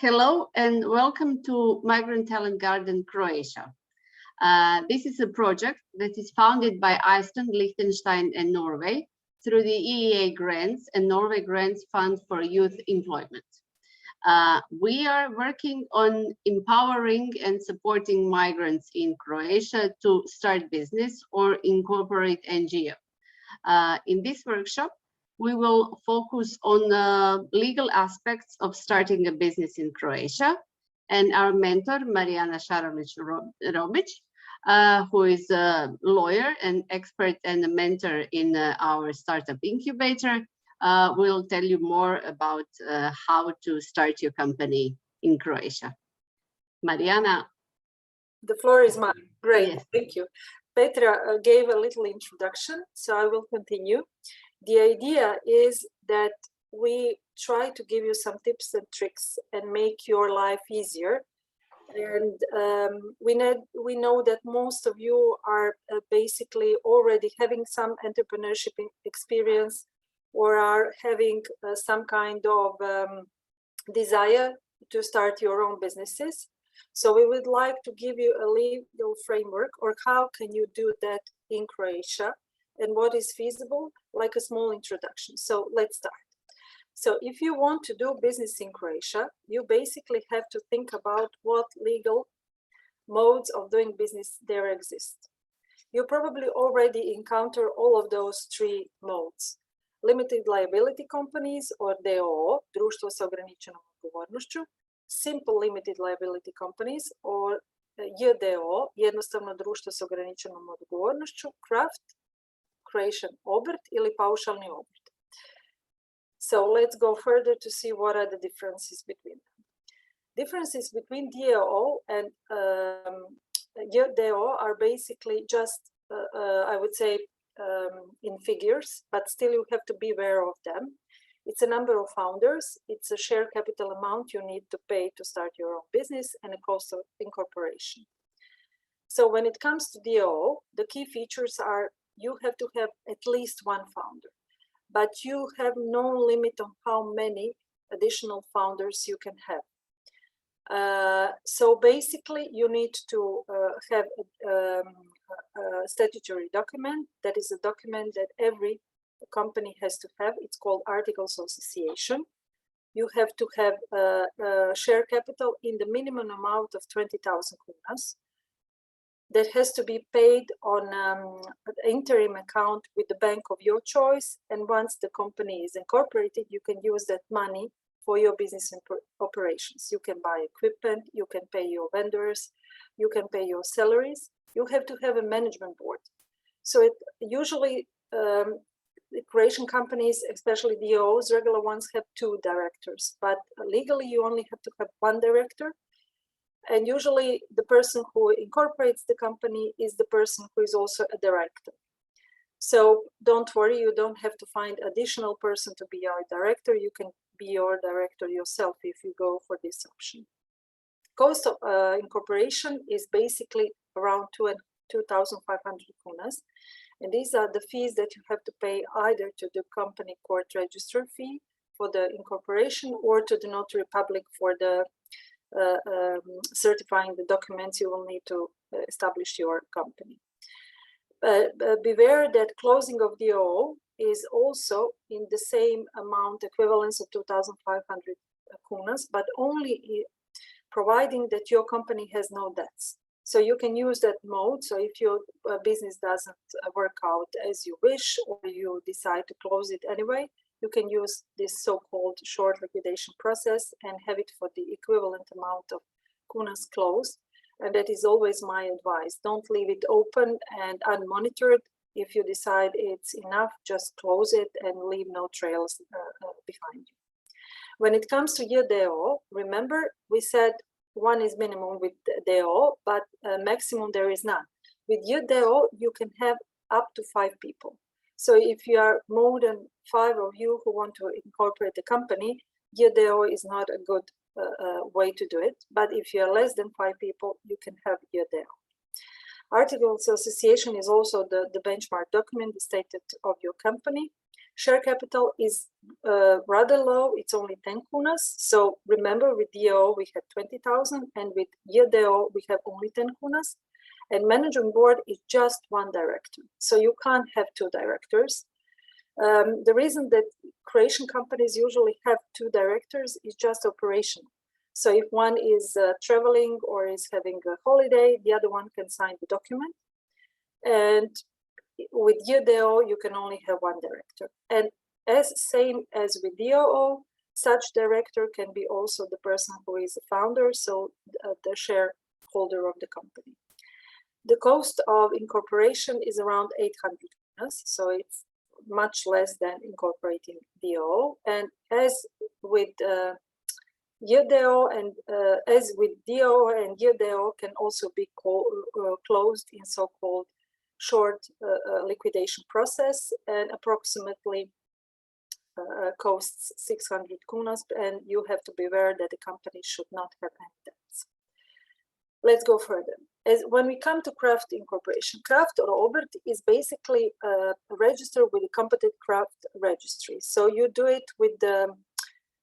Hello and welcome to Migrant Talent Garden, Croatia. This is a project that is founded by Iceland, Liechtenstein and Norway through the EEA Grants and Norway Grants Fund for Youth Employment. We are working on empowering and supporting migrants in Croatia to start business or incorporate NGO. In this workshop, we will focus on legal aspects of starting a business in Croatia, and our mentor, Marijana Šarović-Robić, who is a lawyer and expert and a mentor in our startup incubator, will tell you more about how to start your company in Croatia. Marijana. The floor is mine. Great, yes. Thank you. Petra gave a little introduction, so I will continue. The idea is that we try to give you some tips and tricks and make your life easier. And we know that most of you are basically already having some entrepreneurship experience or are having some kind of desire to start your own businesses. So we would like to give you a legal framework, or how can you do that in Croatia and what is feasible, like a small introduction. So let's start. So if you want to do business in Croatia, you basically have to think about what legal modes of doing business there exist. You probably already encounter all of those three modes. Limited liability companies, or d.o.o, društvo s ograničenom odgovornošću, simple limited liability companies, or j.d.d.o, jednostavno društvo s ograničenom odgovornošću, craft, Croatian obrt ili paušalni obrt. So let's go further to see what are the differences between them. Differences between d.o.o and j.d.d.o are basically just, I would say, in figures, but still you have to be aware of them. It's a number of founders, it's a share capital amount you need to pay to start your own business, and a cost of incorporation. So when it comes to d.o.o, the key features are you have to have at least one founder, but you have no limit on how many additional founders you can have. So basically you need to have a statutory document. That is a document that every company has to have. It's called Articles of Association. You have to have share capital in the minimum amount of 20,000 kunas. That has to be paid on an interim account with the bank of your choice. And once the company is incorporated, you can use that money for your business operations. You can buy equipment, you can pay your vendors, you can pay your salaries. You have to have a management board. So usually the Croatian companies, especially d.o.os, regular ones, have 2 directors, but legally you only have to have 1 director. And usually the person who incorporates the company is the person who is also a director. So don't worry, you don't have to find additional person to be your director. You can be your director yourself if you go for this option. Cost of incorporation is basically around 2,500 kunas. And these are the fees that you have to pay either to the company court register fee for the incorporation, or to the notary public for the certifying the documents you will need to establish your company. Beware that closing of d.o.o is also in the same amount, equivalence of 2,500 kunas, but only providing that your company has no debts. So you can use that mode. So if your business doesn't work out as you wish, or you decide to close it anyway, you can use this so-called short liquidation process and have it for the equivalent amount of kunas closed. And that is always my advice. Don't leave it open and unmonitored. If you decide it's enough, just close it and leave no trails behind you. When it comes to j.d.d.o, remember we said 1 is minimum with d.o, but maximum there is none. With j.d.d.o, you can have up to 5 people. So if you are more than 5 of you who want to incorporate the company, j.d.d.o is not a good way to do it. But if you are less than 5 people, you can have j.d.d.o. Articles of Association is also the benchmark document, the status of your company. Share capital is rather low. It's only 10 kunas. So remember, with j.d.d.o we had 20,000, and with j.d.d.o we have only 10 kunas. And management board is just one director. So you can't have two directors. The reason that Croatian companies usually have two directors is just operational. So if one is traveling or is having a holiday, the other one can sign the document. And with j.d.d.o, you can only have one director. And as same as with j.d.d.o, such director can be also the person who is a founder, so the shareholder of the company. The cost of incorporation is around 800 kunas, so it's much less than incorporating j.d.d.o. And as with j.d.d.o and j.d.d.o can also be closed in so-called short liquidation process, and approximately costs 600 kunas, and you have to be aware that the company should not have any debts. Let's go further. When we come to craft incorporation, craft or obrt is basically registered with the competent craft registry. So you do it with the,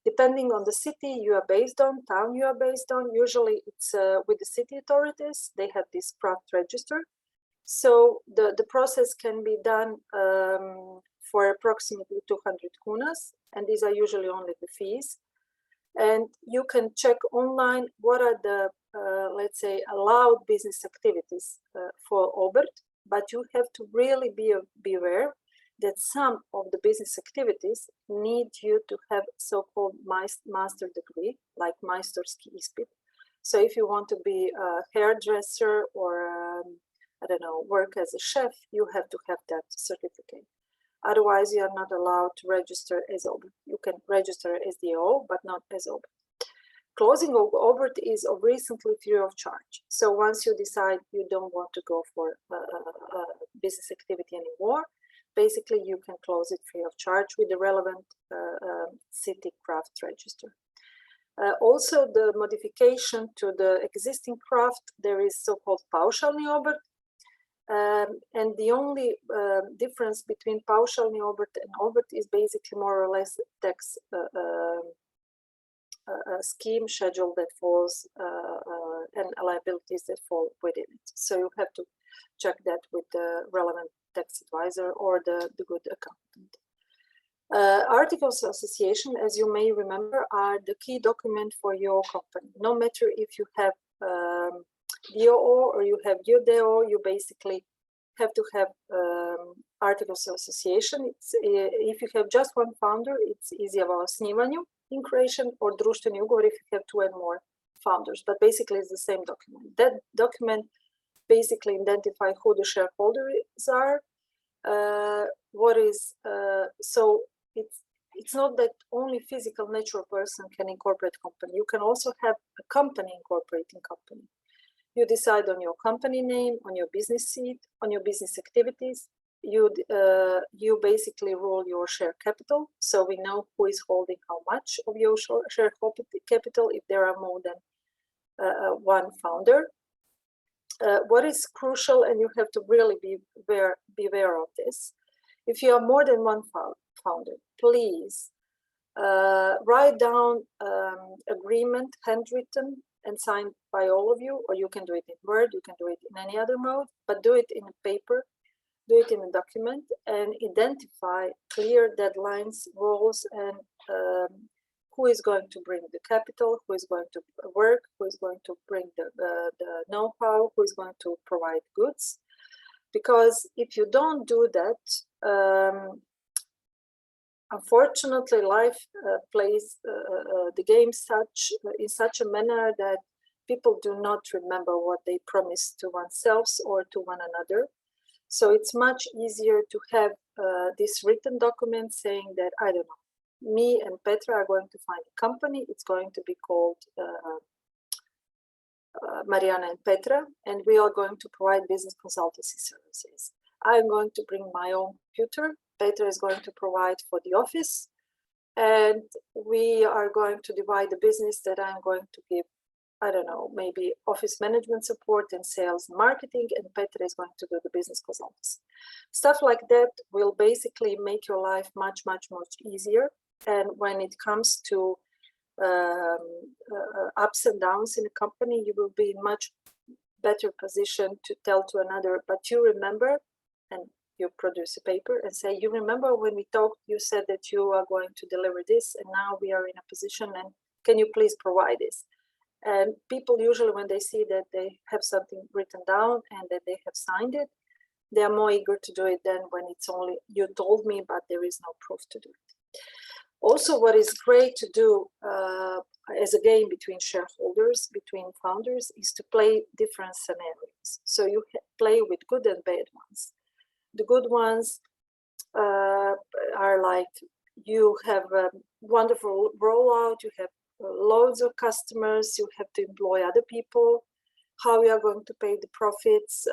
depending on the city you are based on, town you are based on, usually it's with the city authorities, they have this craft register. So the process can be done for approximately 200 kunas, and these are usually only the fees. And you can check online what are the, let's say, allowed business activities for obrt, but you have to really be aware that some of the business activities need you to have so-called master degree, like Majstorski ispit. So if you want to be a hairdresser or I don't know, work as a chef, you have to have that certificate. Otherwise, you are not allowed to register as obrt. You can register as j.d.d.o, but not as obrt. Closing of obrt is recently free of charge. So once you decide you don't want to go for business activity anymore, basically you can close it free of charge with the relevant city craft register. Also, the modification to the existing craft, there is so-called paušalni obrt. And the only difference between paušalni obrt and obrt is basically more or less tax scheme schedule that falls and liabilities that fall within it. So you have to check that with the relevant tax advisor or the good accountant. Articles of association, as you may remember, are the key document for your company. No matter if you have j.d.d.o or you have j.d.d.o, you basically have to have articles of association. If you have just one founder, it's izjava o osnivanju in Croatian, or društveni ugovor if you have two and more founders, but basically it's the same document. That document basically identifies who the shareholders are, so it's not that only physical natural person can incorporate company. You can also have a company incorporating company. You decide on your company name, on your business seat, on your business activities. You basically rule your share capital, so we know who is holding how much of your share capital if there are more than one founder. What is crucial, and you have to really be aware of this, if you are more than one founder, please write down agreement, handwritten and signed by all of you, or you can do it in Word, you can do it in any other mode, but do it in a paper, do it in a document, and identify clear deadlines, roles, and who is going to bring the capital, who is going to work, who is going to bring the know-how, who is going to provide goods. Because if you don't do that, unfortunately, life plays the game in such a manner that people do not remember what they promised to oneself or to one another. So it's much easier to have this written document saying that, I don't know, me and Petra are going to find a company. It's going to be called Mariana and Petra, and we are going to provide business consultancy services. I'm going to bring my own computer. Petra is going to provide for the office, and we are going to divide the business that I'm going to give I don't know, maybe office management support and sales and marketing, and Petra is going to do the business consultancy. Stuff like that will basically make your life much, much, much easier. And when it comes to ups and downs in a company, you will be in much better position to tell to another, but you remember, and you produce a paper and say, you remember when we talked, you said that you are going to deliver this, and now we are in a position, and can you please provide this? And people usually, when they see that they have something written down and that they have signed it, they are more eager to do it than when it's only, you told me, but there is no proof to do it. Also, what is great to do as a game between shareholders, between founders, is to play different scenarios. So you play with good and bad ones. The good ones are like, you have a wonderful rollout, you have loads of customers, you have to employ other people, how you are going to pay the profits,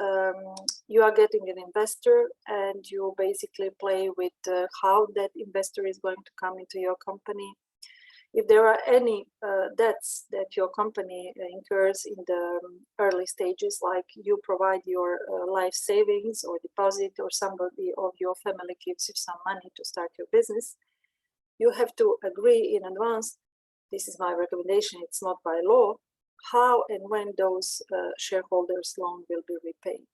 you are getting an investor, and you basically play with how that investor is going to come into your company. If there are any debts that your company incurs in the early stages, like you provide your life savings or deposit, or somebody of your family gives you some money to start your business, you have to agree in advance. This is my recommendation, it's not by law, how and when those shareholders' loan will be repaid.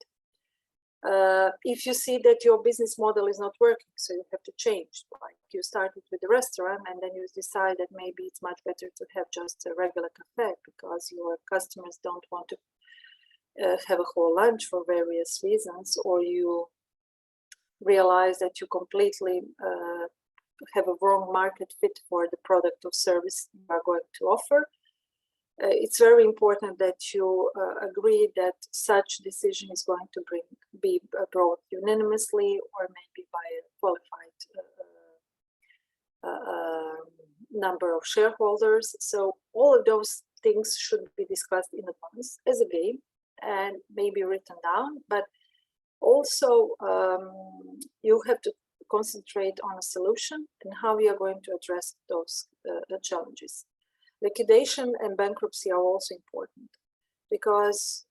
If you see that your business model is not working, so you have to change, like you started with the restaurant and then you decide that maybe it's much better to have just a regular cafe because your customers don't want to have a whole lunch for various reasons, or you realize that you completely have a wrong market fit for the product or service you are going to offer. It's very important that you agree that such decision is going to be brought unanimously or maybe by a qualified number of shareholders. So all of those things should be discussed in advance as a game and maybe written down, but also you have to concentrate on a solution and how we are going to address those challenges. Liquidation and bankruptcy are also important, because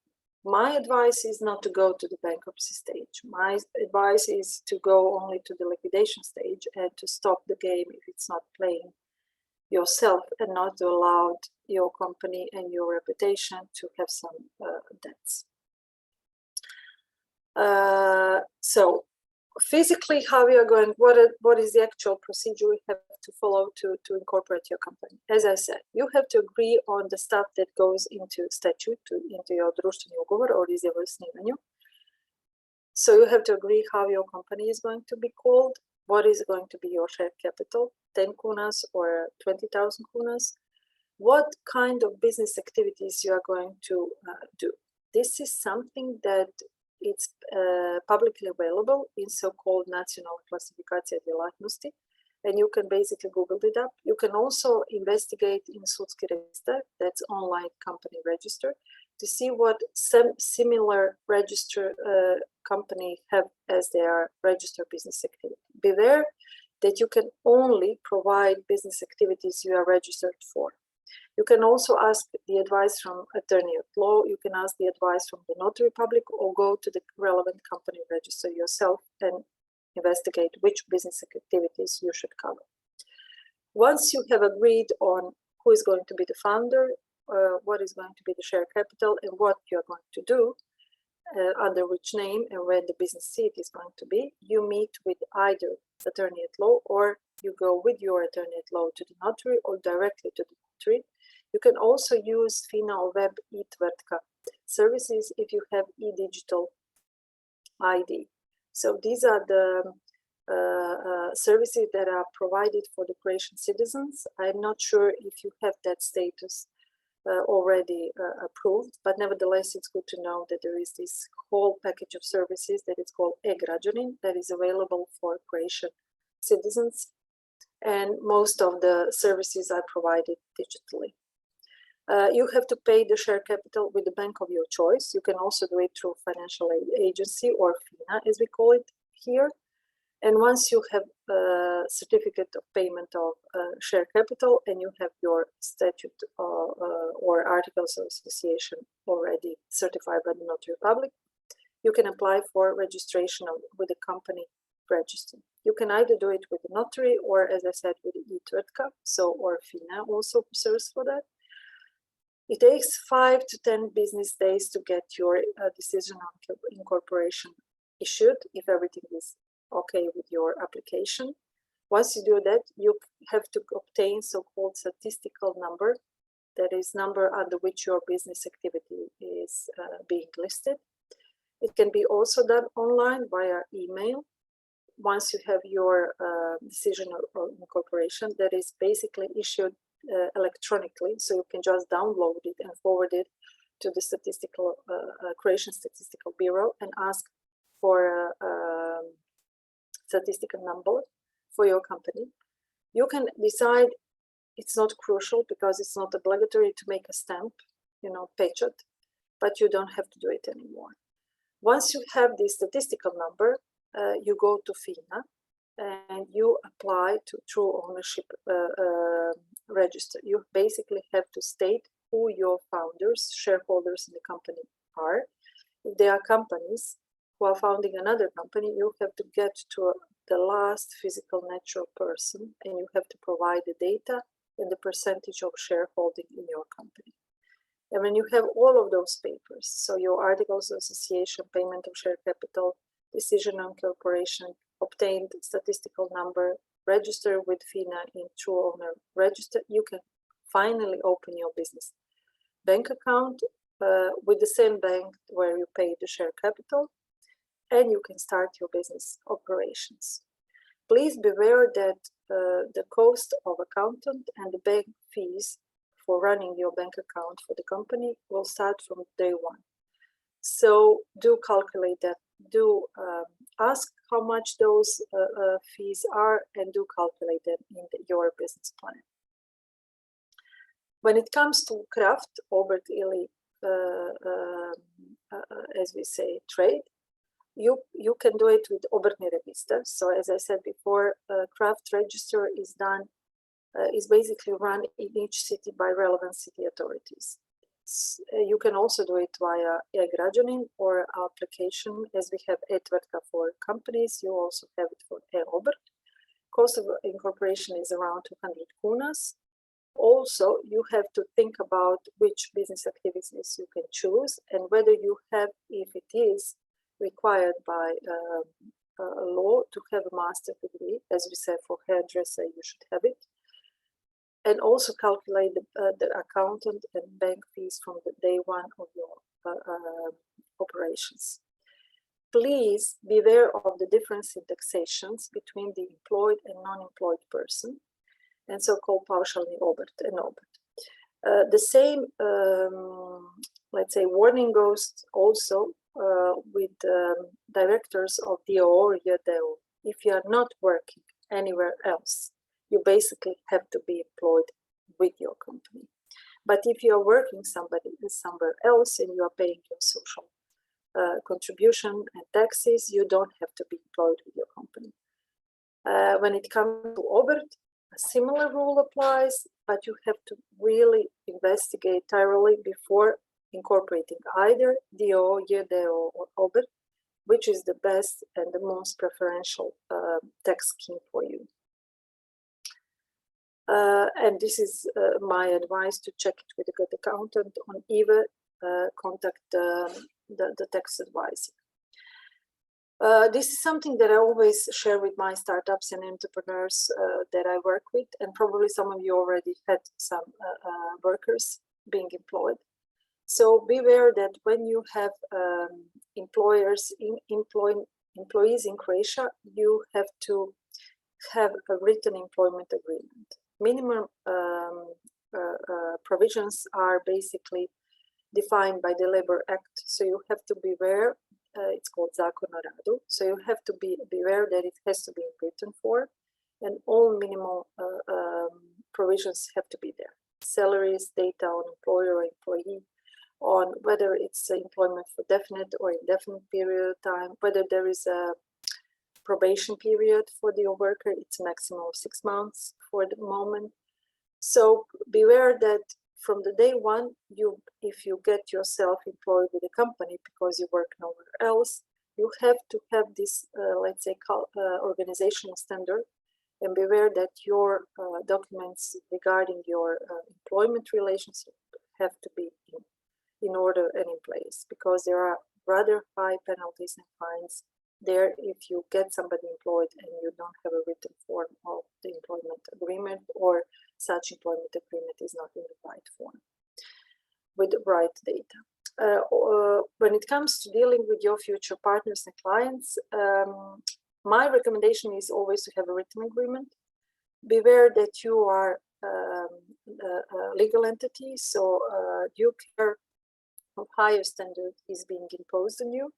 my advice is not to go to the bankruptcy stage. My advice is to go only to the liquidation stage and to stop the game if it's not playing yourself, and not to allow your company and your reputation to have some debts. So physically, how we are going, what is the actual procedure we have to follow to incorporate your company? As I said, you have to agree on the stuff that goes into statute, into your društveni ugovor or izjavu o osnivanju. So you have to agree how your company is going to be called, what is going to be your share capital, 10 kunas or 20,000 kunas, what kind of business activities you are going to do. This is something that it's publicly available in so-called national klasifikacija djelatnosti, and you can basically Google it up. You can also investigate in Sudski register, that's online company register, to see what some similar register company have as their registered business activity. Beware that you can only provide business activities you are registered for. You can also ask the advice from attorney at law, you can ask the advice from the notary public, or go to the relevant company register yourself and investigate which business activities you should cover. Once you have agreed on who is going to be the founder, what is going to be the share capital, and what you are going to do, under which name and where the business seat is going to be, you meet with either attorney at law, or you go with your attorney at law to the notary or directly to the notary. You can also use FINA or Web e-Tvrtka services if you have e-digital ID. So these are the services that are provided for the Croatian citizens. I'm not sure if you have that status already approved, but nevertheless, it's good to know that there is this whole package of services that is called e-Građanin that is available for Croatian citizens, and most of the services are provided digitally. You have to pay the share capital with the bank of your choice. You can also do it through financial aid agency, or FINA as we call it here. And once you have certificate of payment of share capital, and you have your statute or articles of association already certified by the Notary Public, you can apply for registration with the company register. You can either do it with the notary or, as I said, with the e-Tvrtka, or FINA also serves for that. It takes 5 to 10 business days to get your decision on incorporation issued, if everything is okay with your application. Once you do that, you have to obtain so-called statistical number, that is number under which your business activity is being listed. It can be also done online via email. Once you have your decision of incorporation, that is basically issued electronically, so you can just download it and forward it to the statistical Croatian Statistical Bureau and ask for a statistical number for your company. You can decide, it's not crucial because it's not obligatory to make a stamp, pechat, but you don't have to do it anymore. Once you have the statistical number, you go to FINA and you apply to true ownership register. You basically have to state who your founders, shareholders in the company are. If they are companies who are founding another company, you have to get to the last physical natural person and you have to provide the data and the percentage of shareholding in your company. And when you have all of those papers, so your articles of association, payment of share capital, decision on incorporation, obtained statistical number, register with FINA in true owner register, you can finally open your business bank account with the same bank where you pay the share capital, and you can start your business operations. Please beware that the cost of accountant and the bank fees for running your bank account for the company will start from day one. So do calculate that. Do ask how much those fees are and do calculate them in your business plan. When it comes to craft, obrt ili, as we say, trade, you can do it with obrtni register. So as I said before, craft register is done, is basically run in each city by relevant city authorities. You can also do it via e-Građanin or application, as we have e-Tvrtka for companies, you also have it for e-Obrt. Cost of incorporation is around 200 kunas. Also, you have to think about which business activities you can choose and whether you have, if it is required by law to have a master degree. As we said, for hairdresser, you should have it. And also calculate the accountant and bank fees from the day one of your operations. Please be aware of the difference in taxations between the employed and non-employed person, and so-called paušalni obrt and obrt. The same, let's say, warning goes also with directors of j.d.d.o or j.d.d.o. If you are not working anywhere else, you basically have to be employed with your company. But if you are working somewhere else and you are paying your social contribution and taxes, you don't have to be employed with your company. When it comes to obrt, a similar rule applies, but you have to really investigate thoroughly before incorporating either j.d.d.o, j.d.d.o or obrt, which is the best and the most preferential tax scheme for you. And this is my advice, to check it with a good accountant, on either contact the tax advisor. This is something that I always share with my startups and entrepreneurs that I work with, and probably some of you already had some workers being employed. So beware that when you have employees in Croatia, you have to have a written employment agreement. Minimum provisions are basically defined by the Labor Act, so you have to be aware. It's called Zakon o radu, so you have to be aware that it has to be in written form, and all minimal provisions have to be there. Salaries, data on employer or employee, on whether it's employment for definite or indefinite period of time, whether there is a probation period for the worker. It's a maximum of 6 months for the moment. So beware that from the day one, if you get yourself employed with a company because you work nowhere else, you have to have this, let's say, organizational standard, and beware that your documents regarding your employment relationship have to be in order and in place, because there are rather high penalties and fines there if you get somebody employed and you don't have a written form of the employment agreement, or such employment agreement is not in the right form with the right data. When it comes to dealing with your future partners and clients, my recommendation is always to have a written agreement. Beware that you are a legal entity, so due care of higher standard is being imposed on you,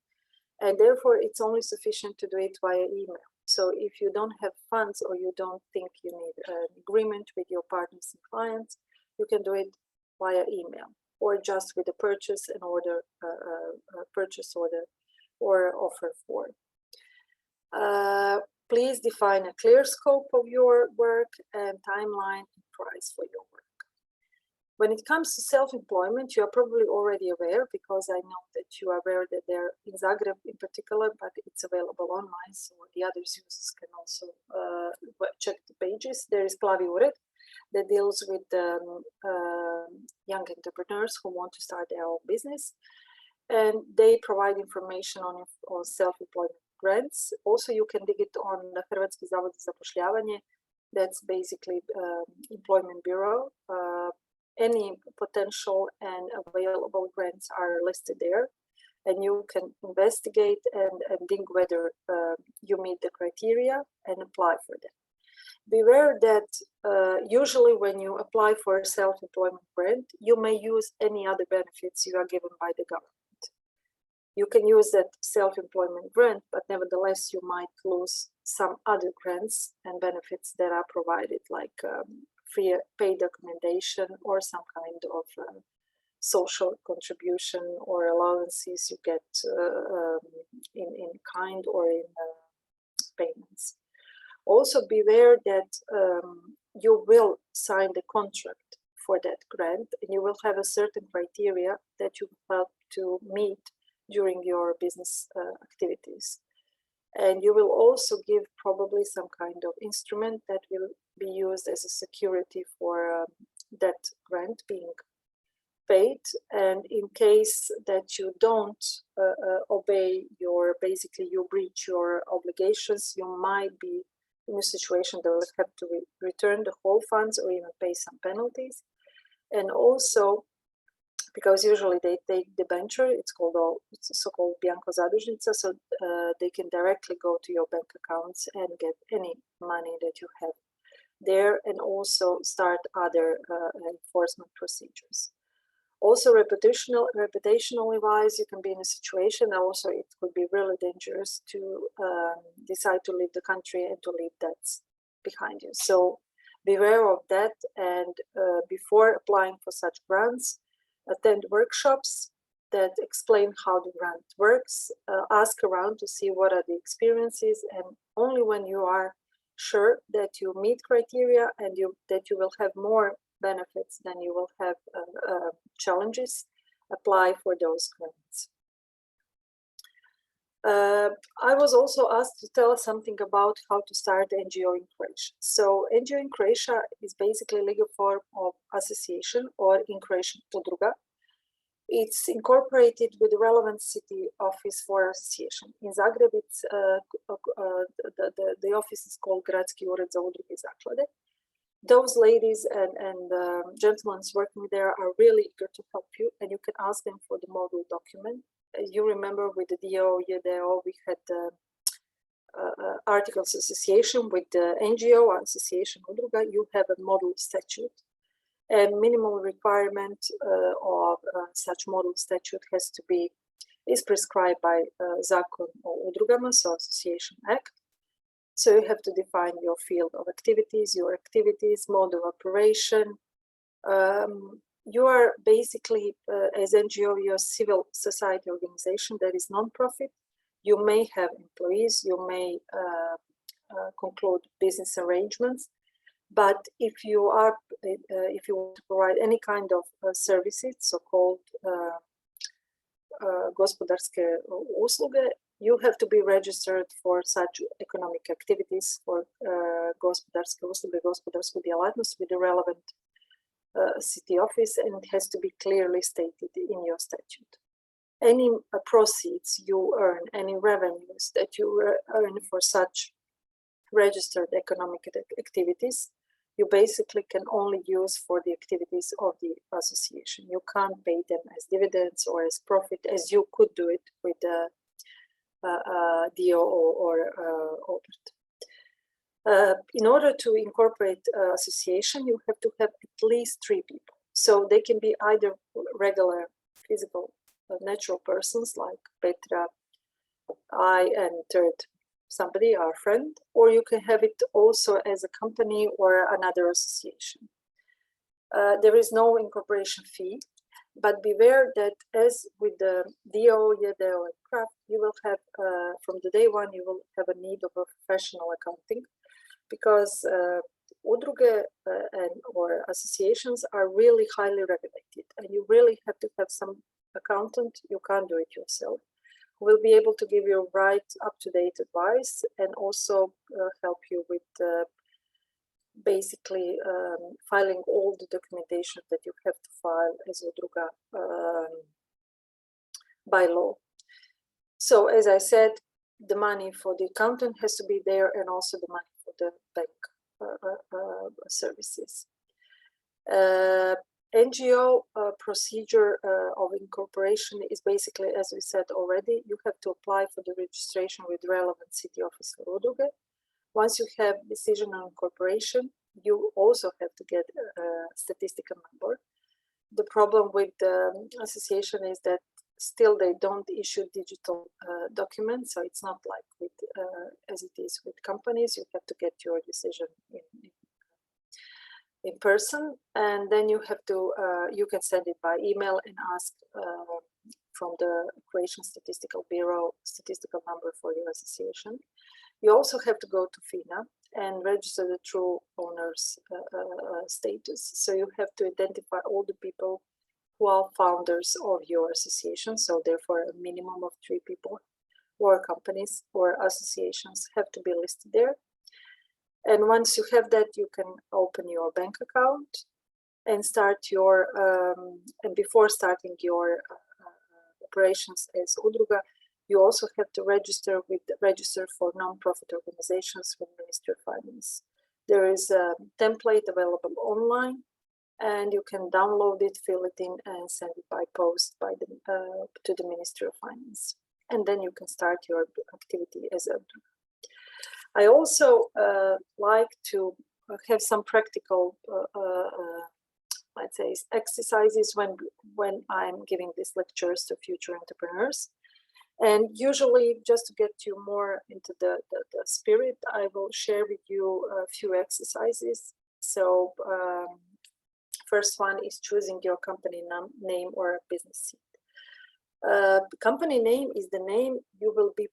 and therefore it's only sufficient to do it via email. So if you don't have funds, or you don't think you need an agreement with your partners and clients, you can do it via email, or just with a purchase order or offer for. Please define a clear scope of your work and timeline and price for your work. When it comes to self-employment, you are probably already aware, because I know that you are aware that they're in Zagreb in particular, but it's available online, so the other users can also check the pages. There is Plavi Ured that deals with young entrepreneurs who want to start their own business, and they provide information on self-employment grants. Also, you can dig it on the Hrvatski Zavod za zapošljavanje. That's basically employment bureau. Any potential and available grants are listed there, and you can investigate and think whether you meet the criteria and apply for them. Beware that usually when you apply for a self-employment grant, you may use any other benefits you are given by the government. You can use that self-employment grant, but nevertheless you might lose some other grants and benefits that are provided, like free paid accommodation, or some kind of social contribution or allowances you get in kind or in payments. Also beware that you will sign the contract for that grant, and you will have a certain criteria that you have to meet during your business activities. And you will also give probably some kind of instrument that will be used as a security for that grant being paid. And in case that you don't obey basically you breach your obligations, you might be in a situation that will have to return the whole funds or even pay some penalties. And also, because usually they take debenture, it's so-called Bianco Zadužnica, so they can directly go to your bank accounts and get any money that you have there, and also start other enforcement procedures. Also, reputationally wise, you can be in a situation, also it could be really dangerous to decide to leave the country and to leave debts behind you. So beware of that, and before applying for such grants, attend workshops that explain how the grant works, ask around to see what are the experiences, and only when you are sure that you meet criteria and that you will have more benefits than you will have challenges, apply for those grants. I was also asked to tell something about how to start NGO in Croatia. So NGO in Croatia is basically a legal form of association, or in Croatian udruga. It's incorporated with the relevant city office for association. In Zagreb, it's the office is called Gradski ured za udruge i zaklade. Those ladies and gentlemen working there are really eager to help you, and you can ask them for the model document. You remember with the j.d.d.o, j.d.d.o, we had articles association. With the NGO association udruga, you have a model statute, and minimal requirement of such model statute is prescribed by Zakon o udrugama, so Association Act. So you have to define your field of activities, mode of operation. You are basically, as NGO, you're a civil society organization that is non-profit. You may have employees, you may conclude business arrangements, but if you want to provide any kind of services, so-called gospodarske usluge, you have to be registered for such economic activities, for gospodarske usluge, gospodarsku djelatnost with the relevant city office, and it has to be clearly stated in your statute. Any proceeds you earn, any revenues that you earn for such registered economic activities, you basically can only use for the activities of the association. You can't pay them as dividends or as profit as you could do it with the j.d.d.o or obrt. In order to incorporate association, you have to have at least 3 people. So they can be either regular physical natural persons like Petra, I, and third somebody, our friend, or you can have it also as a company or another association. There is no incorporation fee, but beware that as with the j.d.d.o, j.d.d.o, and craft, you will have, from the day one, you will have a need of a professional accounting, because udruge or associations are really highly regulated, and you really have to have some accountant. You can't do it yourself, who will be able to give you right up-to-date advice and also help you with basically filing all the documentation that you have to file as udruga by law. So as I said, the money for the accountant has to be there, and also the money for the bank services. NGO procedure of incorporation is basically, as we said already, you have to apply for the registration with relevant city office for udruge. Once you have decision on incorporation, you also have to get a statistical number. The problem with the association is that still they don't issue digital documents, so it's not like with as it is with companies. You have to get your decision in person, and then you have to you can send it by email and ask from the Croatian Statistical Bureau statistical number for your association. You also have to go to FINA and register the true owner's status. So you have to identify all the people who are founders of your association. So therefore a minimum of 3 people or companies or associations have to be listed there. And once you have that, you can open your bank account and start your, and before starting your operations as udruga, you also have to register for non-profit organizations with Ministry of Finance. There is a template available online, and you can download it, fill it in, and send it by post to the Ministry of Finance. And then you can start your activity as a udruga. I also like to have some practical, let's say, exercises when I'm giving these lectures to future entrepreneurs. And usually, just to get you more into the spirit, I will share with you a few exercises. So first one is choosing your company name or business seat. Company name is the name you will be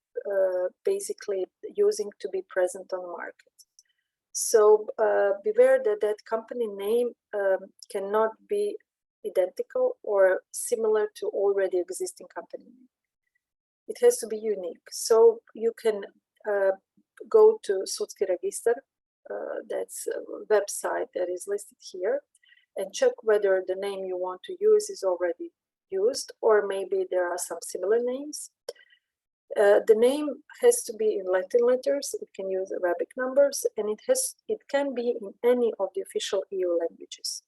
basically using to be present on the market. So beware that company name cannot be identical or similar to already existing company name. It has to be unique. So you can go to Sudski Register, that's a website that is listed here, and check whether the name you want to use is already used, or maybe there are some similar names. The name has to be in Latin letters. It can use Arabic numbers, and it can be in any of the official EU languages.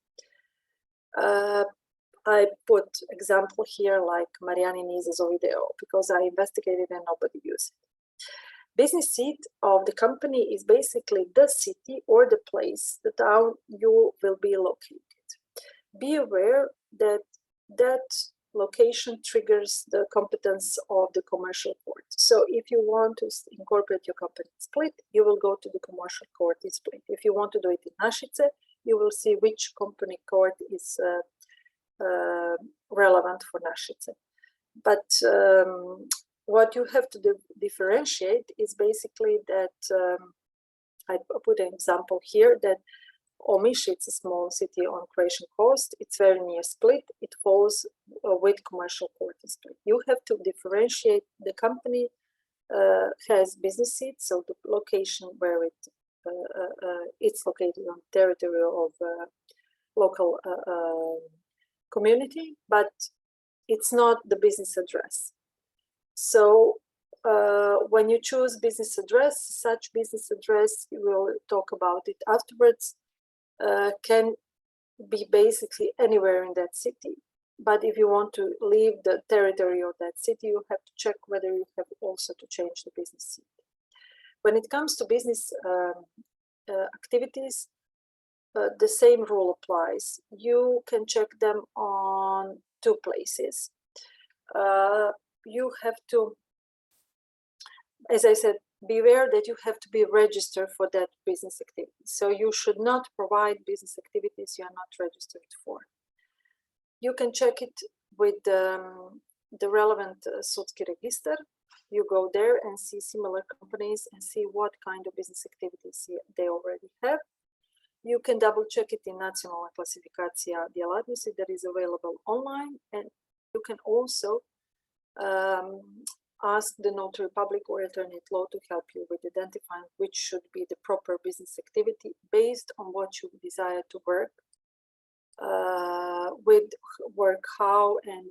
I put example here like Mariani Niza j.d.d.o because I investigated and nobody used it. Business seat of the company is basically the city or the place, the town you will be located. Be aware that that location triggers the competence of the commercial court. So if you want to incorporate your company in Split, you will go to the commercial court in Split. If you want to do it in Našice, you will see which company court is relevant for Našice. But what you have to differentiate is basically that I put an example here that Omiš, it's a small city on Croatian coast. It's very near Split. It falls with commercial port in Split. You have to differentiate. The company has business seats, so the location where it's located on territory of local community, but it's not the business address. So when you choose business address, such business address, we will talk about it afterwards, can be basically anywhere in that city. But if you want to leave the territory of that city, you have to check whether you have also to change the business seat. When it comes to business activities, the same rule applies. You can check them on two places. You have to, as I said, beware that you have to be registered for that business activity. So you should not provide business activities you are not registered for. You can check it with the relevant sudski register. You go there and see similar companies and see what kind of business activities they already have. You can double check it in Nacionalna klasifikacija djelatnosti that is available online, and you can also ask the notary public or attorney at law to help you with identifying which should be the proper business activity based on what you desire to work with, how, and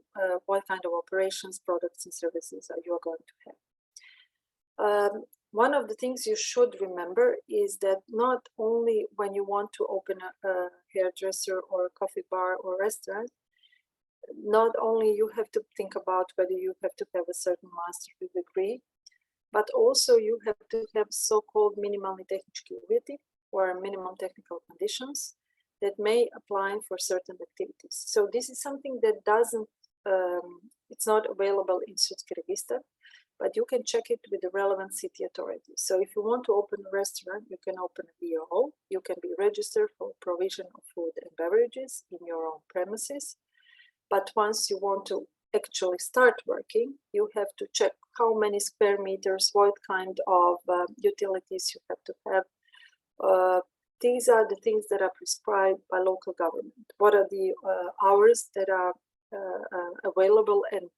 what kind of operations, products, and services you are going to have. One of the things you should remember is that not only when you want to open a hairdresser or a coffee bar or restaurant, not only you have to think about whether you have to have a certain master's degree, but also you have to have so-called minimalni tehnički uvjeti or minimum technical conditions that may apply for certain activities. So this is something that doesn't, it's not available in sudski register, but you can check it with the relevant city authorities. So if you want to open a restaurant, you can open a j.d.d.o. You can be registered for provision of food and beverages in your own premises. But once you want to actually start working, you have to check how many square meters, what kind of utilities you have to have. These are the things that are prescribed by local government. What are the hours that are available and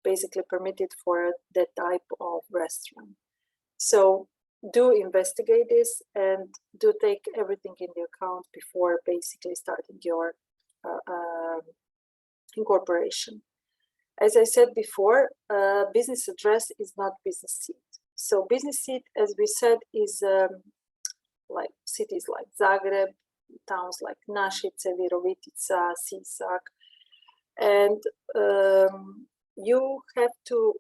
basically permitted for that type of restaurant? So do investigate this and do take everything in the account before basically starting your incorporation. As I said before, business address is not business seat. So business seat, as we said, is like cities like Zagreb, towns like Našice, Virovitica, Sisak, and you have to,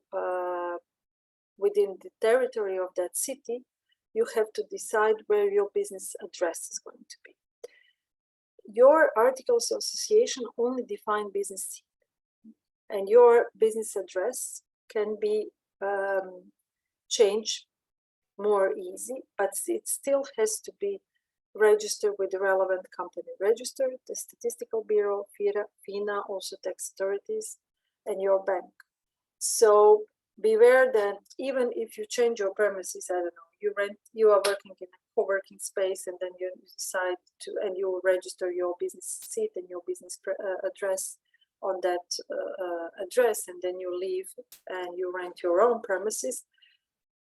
within the territory of that city, you have to decide where your business address is going to be. Your articles of association only define business seat, and your business address can be changed more easy, but it still has to be registered with the relevant company register, the Statistical Bureau, FINA, also tax authorities, and your bank. So beware that even if you change your premises, I don't know, you are working in a co-working space, and then you decide to, and you register your business seat and your business address on that address, and then you leave and you rent your own premises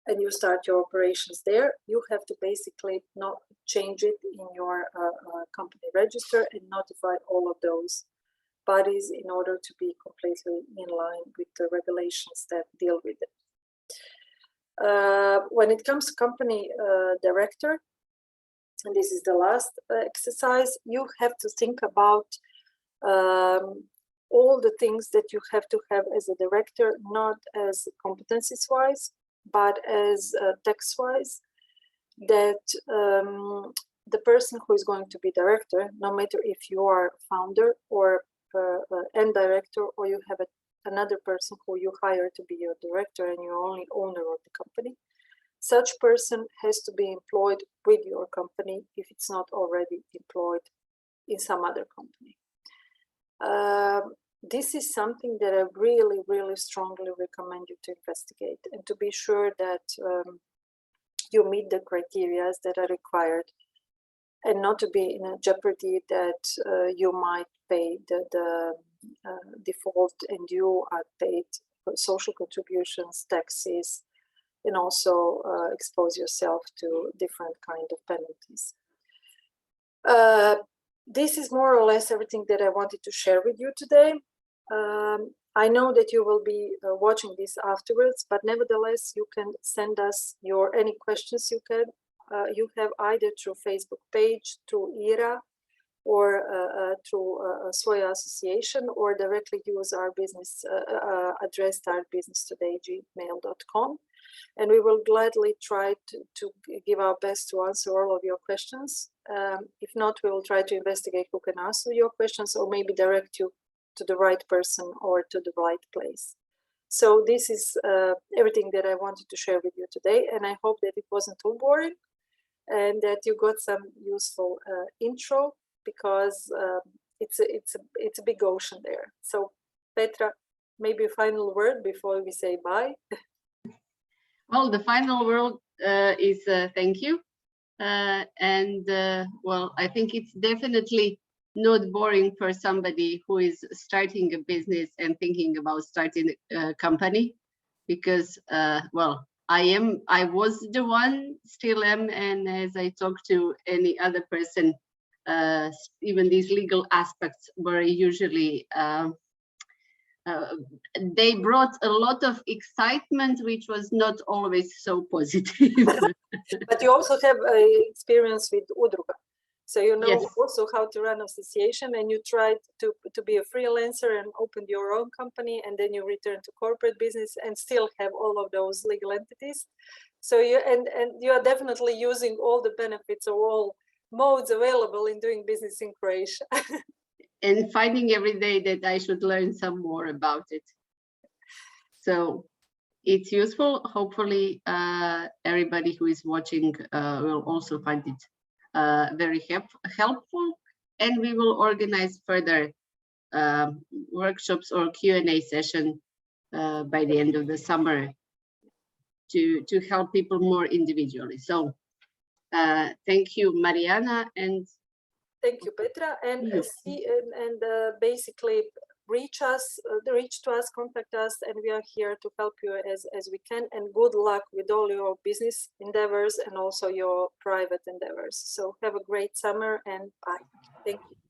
and you start your operations there, you have to basically not change it in your company register and notify all of those bodies in order to be completely in line with the regulations that deal with it. When it comes to company director, and this is the last exercise, you have to think about all the things that you have to have as a director, not as competencies wise, but as tax wise, that the person who is going to be director, no matter if you are founder or end director, or you have another person who you hire to be your director and you're only owner of the company, such person has to be employed with your company if it's not already employed in some other company. this is something that I really, really strongly recommend you to investigate and to be sure that you meet the criteria that are required and not to be in a jeopardy that you might pay the default and you are paid social contributions, taxes, and also expose yourself to different kind of penalties. This is more or less everything that I wanted to share with you today. I know that you will be watching this afterwards, but nevertheless, you can send us any questions you have either through Facebook page, through IRA, or through Svoja Association, or directly use our business address, startbusinesstoday@gmail.com. And we will gladly try to give our best to answer all of your questions. If not, we will try to investigate who can answer your questions or maybe direct you to the right person or to the right place. So this is everything that I wanted to share with you today. And I hope that it wasn't too boring and that you got some useful intro, because it's a big ocean there. So Petra, maybe a final word before we say bye. Well, the final word is thank you. Well, I think it's definitely not boring for somebody who is starting a business and thinking about starting a company, because, well, I was the one, still am, and as I talk to any other person, even these legal aspects were usually they brought a lot of excitement, which was not always so positive. But you also have experience with udruga, so you know Yes. also how to run association, and you tried to be a freelancer and opened your own company, and then you return to corporate business and still have all of those legal entities. So you and you are definitely using all the benefits of all modes available in doing business in Croatia. And finding every day that I should learn some more about it. So it's useful. Hopefully everybody who is watching will also find it very helpful. And we will organize further workshops or Q&A session by the end of the summer to help people more individually. So thank you, Mariana, and thank you, Petra, and basically reach to us, contact us, and we are here to help you as we can. And good luck with all your business endeavors and also your private endeavors. So have a great summer and bye. Thank you.